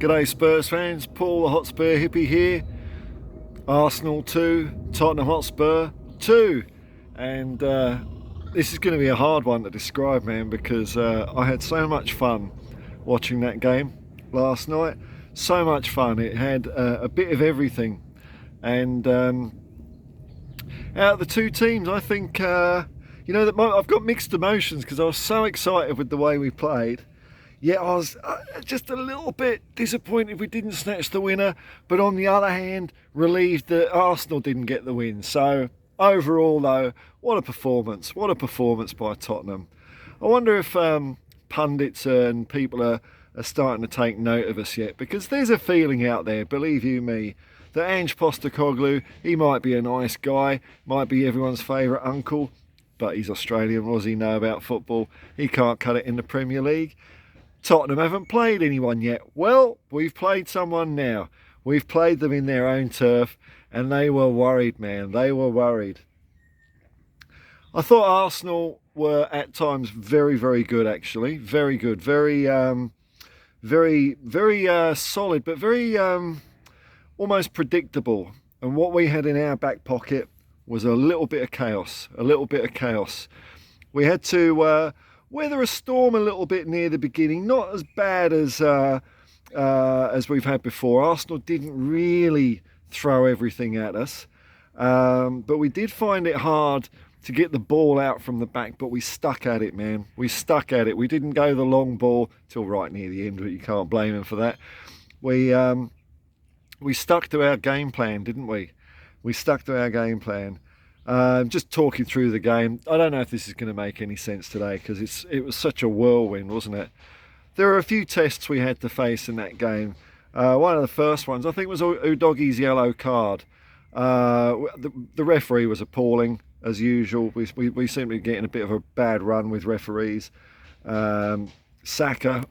G'day Spurs fans, Paul the Hotspur hippie here. Arsenal 2, Tottenham Hotspur 2. And this is going to be a hard one to describe, man, because I had so much fun watching that game last night. So much fun. It had a bit of everything. And out of the two teams, I think, I've got mixed emotions because I was so excited with the way we played. Yeah, I was just a little bit disappointed we didn't snatch the winner, but on the other hand, relieved that Arsenal didn't get the win. So overall, though, what a performance! What a performance by Tottenham. I wonder if pundits and people are starting to take note of us yet, because there's a feeling out there, believe you me, that Ange Postecoglou, he might be a nice guy, might be everyone's favourite uncle, but he's Australian. What does he know about football? He can't cut it in the Premier League. Tottenham haven't played anyone yet. Well, we've played someone now. We've played them in their own turf, and they were worried, man. They were worried. I thought Arsenal were at times very, very good, actually. Very good. Very solid, but very almost predictable. And what we had in our back pocket was a little bit of chaos. A little bit of chaos. We had to weather a storm a little bit near the beginning, not as bad as we've had before. Arsenal didn't really throw everything at us, but we did find it hard to get the ball out from the back, but we stuck at it, man. We stuck at it. We didn't go the long ball till right near the end, but you can't blame him for that. We stuck to our game plan, didn't we? We stuck to our game plan. Just talking through the game, I don't know if this is going to make any sense today because it was such a whirlwind, wasn't it? There were a few tests we had to face in that game. One of the first ones, I think, was Udogie's yellow card. The referee was appalling, as usual. We seem to be getting a bit of a bad run with referees. Saka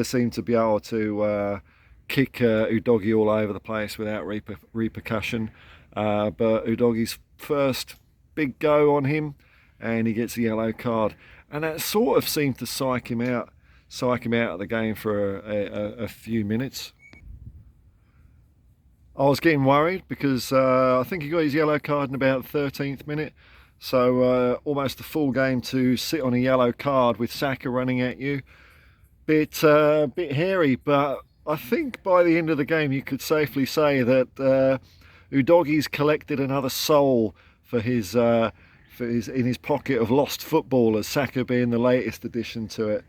seemed to be able to kick Udogie all over the place without repercussion. But Udogie's first big go on him, and he gets a yellow card, and that sort of seemed to psych him out of the game for a few minutes. I was getting worried because I think he got his yellow card in about the 13th minute, so almost a full game to sit on a yellow card with Saka running at you. Bit hairy, but I think by the end of the game you could safely say that Udogie's collected another soul for his in his pocket of lost footballers, Saka being the latest addition to it.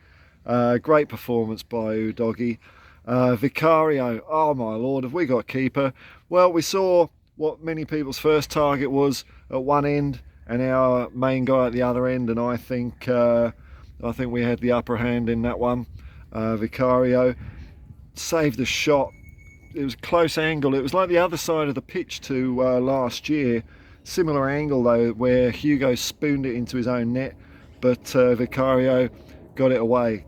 Great performance by Udogie. Vicario, oh my lord, have we got a keeper? Well, we saw what many people's first target was at one end and our main guy at the other end, and I think we had the upper hand in that one. Vicario saved the shot. It was a close angle. It was like the other side of the pitch to last year. Similar angle though, where Hugo spooned it into his own net, but Vicario got it away.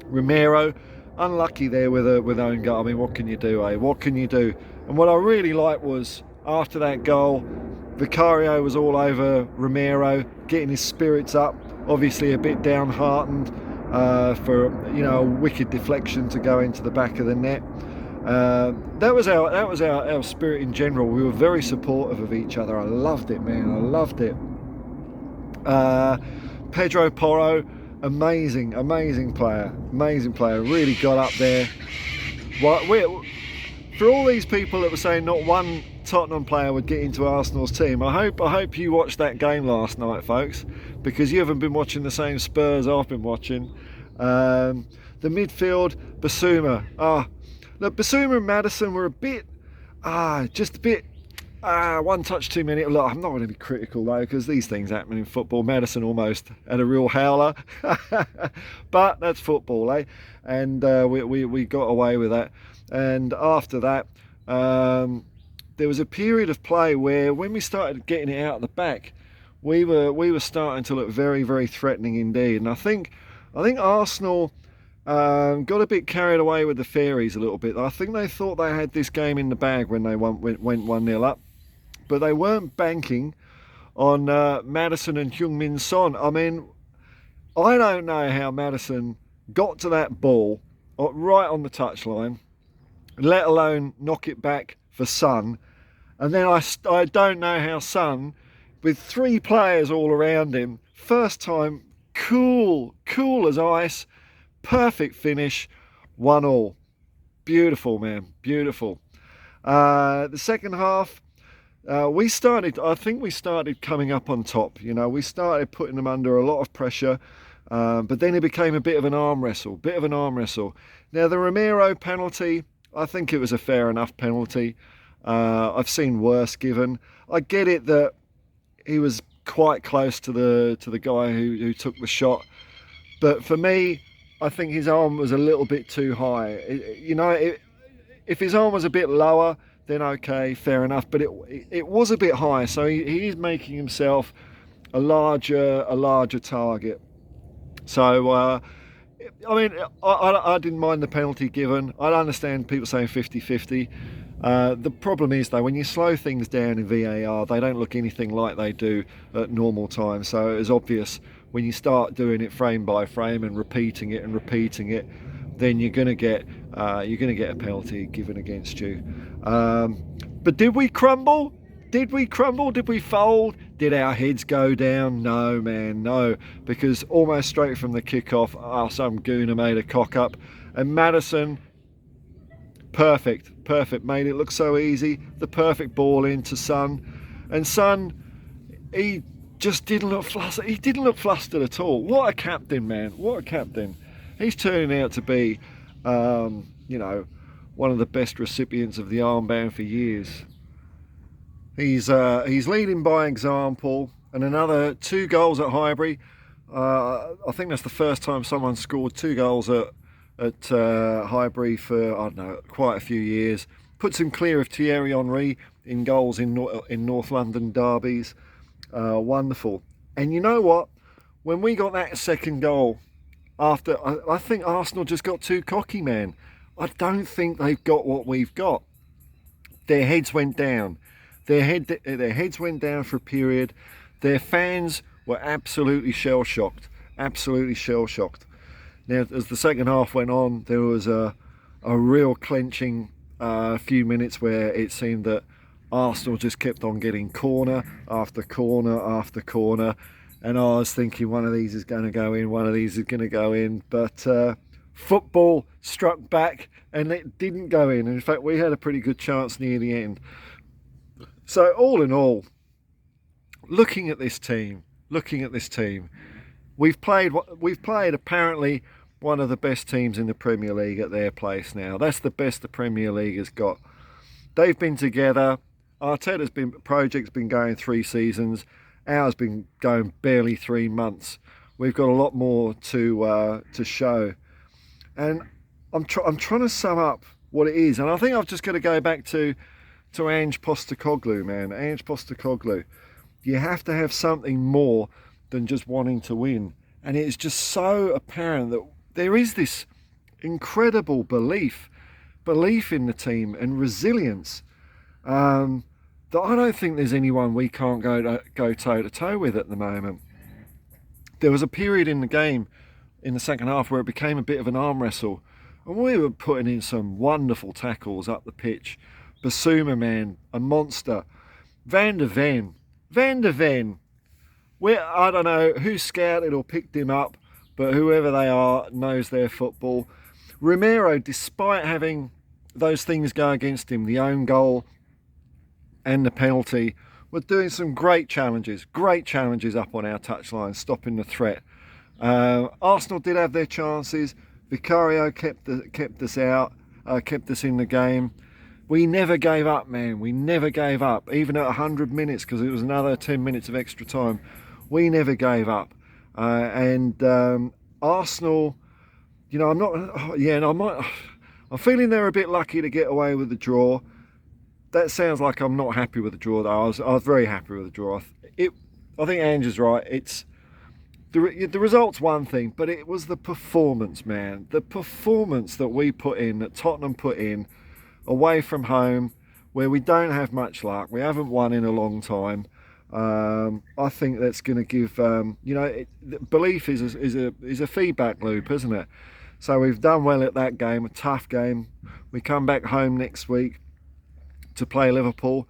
Romero, unlucky there with own goal. I mean, what can you do, eh? What can you do? And what I really liked was, after that goal, Vicario was all over Romero, getting his spirits up, obviously a bit downhearted for a wicked deflection to go into the back of the net. That was our spirit in general. We were very supportive of each other. I loved it, man. I loved it. Pedro Porro, amazing player. Really got up there. For all these people that were saying not one Tottenham player would get into Arsenal's team, I hope you watched that game last night, folks, because you haven't been watching the same Spurs I've been watching. The midfield, Basuma. Look, Basuma and Maddison were just a bit one touch too many. Look, I'm not going to be critical though, because these things happen in football. Maddison almost had a real howler, but that's football, eh? And we got away with that. And after that, there was a period of play where, when we started getting it out of the back, we were starting to look very, very threatening indeed. And I think Arsenal got a bit carried away with the fairies a little bit. I think they thought they had this game in the bag when they went 1-0 up, but they weren't banking on Maddison and Heung-min Son. I mean, I don't know how Maddison got to that ball right on the touchline, let alone knock it back for Son. And then I don't know how Son, with 3 players all around him, first time, cool as ice, perfect finish, 1-1. Beautiful, man, beautiful. The second half, I think we started coming up on top. We started putting them under a lot of pressure, but then it became a bit of an arm wrestle. Now, the Ramiro penalty, I think it was a fair enough penalty. I've seen worse given. I get it that he was quite close to the guy who took the shot, but for me, I think his arm was a little bit too high. If his arm was a bit lower, then okay, fair enough. But it was a bit high, so he is making himself a larger target. So I mean, I didn't mind the penalty given. I understand people saying 50-50. The problem is, though, when you slow things down in VAR, they don't look anything like they do at normal time. So it was obvious when you start doing it frame by frame and repeating it, then you're going to get a penalty given against you. But did we crumble? Did we fold? Did our heads go down? No, man, no. Because almost straight from the kickoff, some gooner made a cock up, and Maddison, perfect, made it look so easy. The perfect ball into Son, and Son, he just didn't look flustered. He didn't look flustered at all. What a captain, man! What a captain! He's turning out to be, one of the best recipients of the armband for years. He's leading by example, and another 2 goals at Highbury. I think that's the first time someone scored 2 goals at Highbury for, I don't know, quite a few years. Puts him clear of Thierry Henry in goals in North London derbies. Wonderful. And you know what? When we got that second goal, after I think Arsenal just got too cocky, man. I don't think they've got what we've got. Their heads went down. Their heads went down for a period. Their fans were absolutely shell-shocked. Now, as the second half went on, there was a real clenching few minutes where it seemed that Arsenal just kept on getting corner after corner, and I was thinking one of these is going to go in, but football struck back and it didn't go in. In fact, we had a pretty good chance near the end. So all in all, looking at this team, we've played apparently one of the best teams in the Premier League at their place now. That's the best the Premier League has got. They've been together. Arteta's project's been going 3 seasons. Ours been going barely 3 months. We've got a lot more to show, and I'm trying to sum up what it is. And I think I've just got to go back to Ange Postecoglou, man. Ange Postecoglou. You have to have something more than just wanting to win, and it's just so apparent that there is this incredible belief in the team and resilience. That I don't think there's anyone we can't go toe to toe with at the moment. There was a period in the game in the second half where it became a bit of an arm wrestle, and we were putting in some wonderful tackles up the pitch. Basuma, man, a monster. Van de Ven. I don't know who scouted or picked him up, but whoever they are knows their football. Ramiro, despite having those things go against him, the own goal and the penalty, were doing some great challenges up on our touchline, stopping the threat. Arsenal did have their chances. Vicario kept us out, kept us in the game. We never gave up, man. We never gave up, even at 100 minutes, because it was another 10 minutes of extra time. We never gave up. Arsenal, I'm feeling they're a bit lucky to get away with the draw. That sounds like I'm not happy with the draw, though. I was very happy with the draw. I think Ange is right. It's the result's one thing, but it was the performance, man. The performance that we put in, that Tottenham put in, away from home, where we don't have much luck. We haven't won in a long time. I think that's going to give, belief is a feedback loop, isn't it? So we've done well at that game, a tough game. We come back home next week to play Liverpool.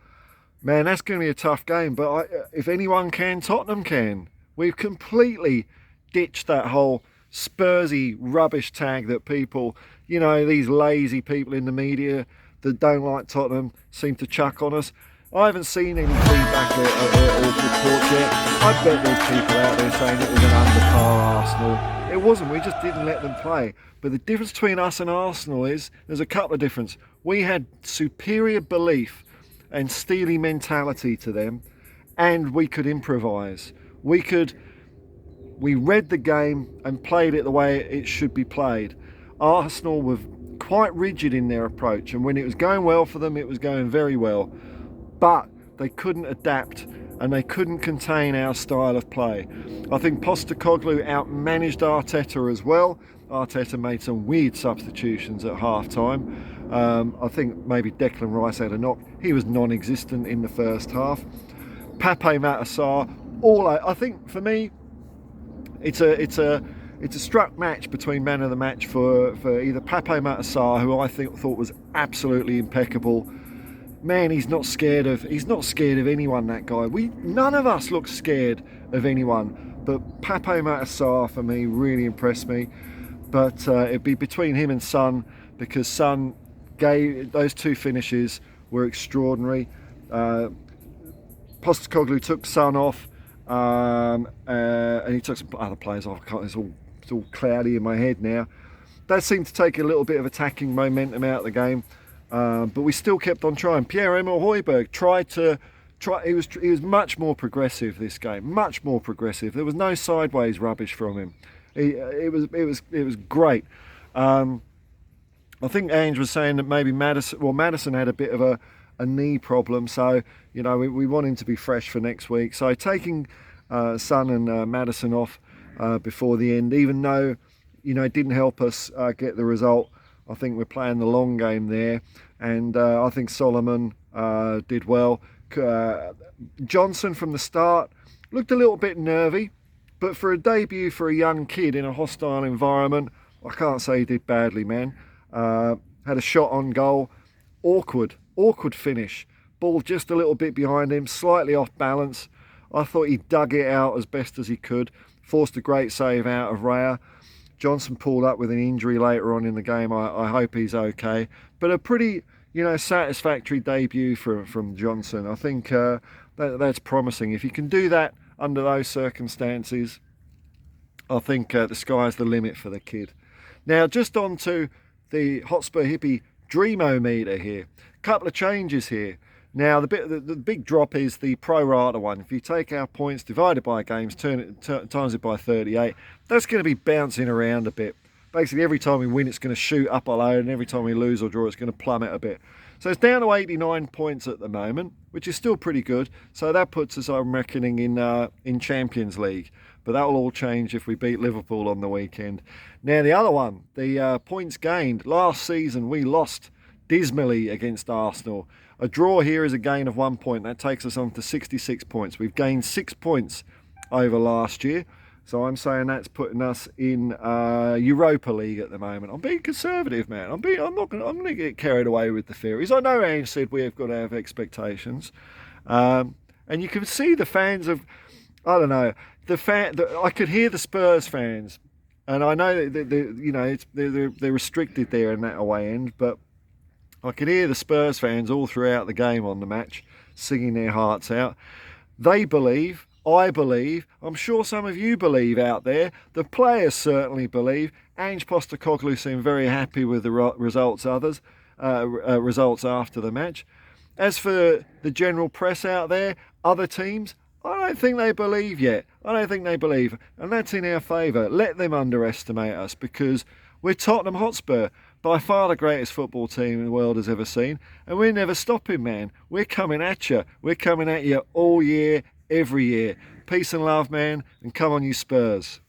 Man, that's going to be a tough game, but if anyone can, Tottenham can. We've completely ditched that whole Spursy rubbish tag that people, these lazy people in the media that don't like Tottenham seem to chuck on us. I haven't seen any feedback or reports yet. I bet there's people out there saying it was an undercar Arsenal. It wasn't, we just didn't let them play. But the difference between us and Arsenal is, there's a couple of differences. We had superior belief and steely mentality to them, and we could improvise. We read the game and played it the way it should be played. Arsenal were quite rigid in their approach, and when it was going well for them, it was going very well. But they couldn't adapt and they couldn't contain our style of play. I think Postecoglou outmanaged Arteta as well. Arteta made some weird substitutions at half-time. I think maybe Declan Rice had a knock. He was non-existent in the first half. Pape Matar Sarr, I think for me, it's a struck match between man of the match for either Pape Matar Sarr, who I thought was absolutely impeccable. Man, he's not scared of anyone, that guy. None of us look scared of anyone, but Pape Matar Sarr for me really impressed me. But it'd be between him and Son, because Son gave those two finishes were extraordinary. Postecoglou took Son off, and he took some other players off. It's all cloudy in my head now. That seemed to take a little bit of attacking momentum out of the game. But we still kept on trying. Pierre-Emile Højbjerg he was much more progressive this game, much more progressive. There was no sideways rubbish from him. It was great. I think Ange was saying that maybe Maddison had a bit of a knee problem, so we want him to be fresh for next week. So taking Son and Maddison off before the end, even though it didn't help us get the result. I think we're playing the long game there, and I think Solomon did well. Johnson from the start looked a little bit nervy, but for a debut for a young kid in a hostile environment, I can't say he did badly, man. Had a shot on goal, awkward finish. Ball just a little bit behind him, slightly off balance. I thought he dug it out as best as he could, forced a great save out of Raya. Johnson pulled up with an injury later on in the game. I hope he's okay. But a pretty, satisfactory debut from Johnson. I think that's promising. If you can do that under those circumstances, I think the sky's the limit for the kid. Now, just on to the Hotspur Hippie Dreamometer here. Couple of changes here. Now, the big drop is the pro rata one. If you take our points divided by games, times it by 38, that's going to be bouncing around a bit. Basically, every time we win, it's going to shoot up a load, and every time we lose or draw, it's going to plummet a bit. So it's down to 89 points at the moment, which is still pretty good. So that puts us, I'm reckoning, in Champions League. But that will all change if we beat Liverpool on the weekend. Now, the other one, the points gained. Last season, we lost dismally against Arsenal. A draw here is a gain of 1 point. That takes us on to 66 points. We've gained 6 points over last year. So I'm saying that's putting us in Europa League at the moment. I'm being conservative, man. I'm going to get carried away with the theories. I know Ange said we have got to have expectations, and you can see the fans of, I don't know, I could hear the Spurs fans, and I know that they're restricted there in that away end, but I could hear the Spurs fans all throughout the game on the match singing their hearts out. They believe, I believe, I'm sure some of you believe out there, the players certainly believe. Ange Postecoglou seemed very happy with the results results after the match. As for the general press out there, other teams, I don't think they believe yet. I don't think they believe, and that's in our favour. Let them underestimate us, because we're Tottenham Hotspur, by far the greatest football team the world has ever seen, and we're never stopping, man. We're coming at you. We're coming at you all year, every year. Peace and love, man, and come on, you Spurs.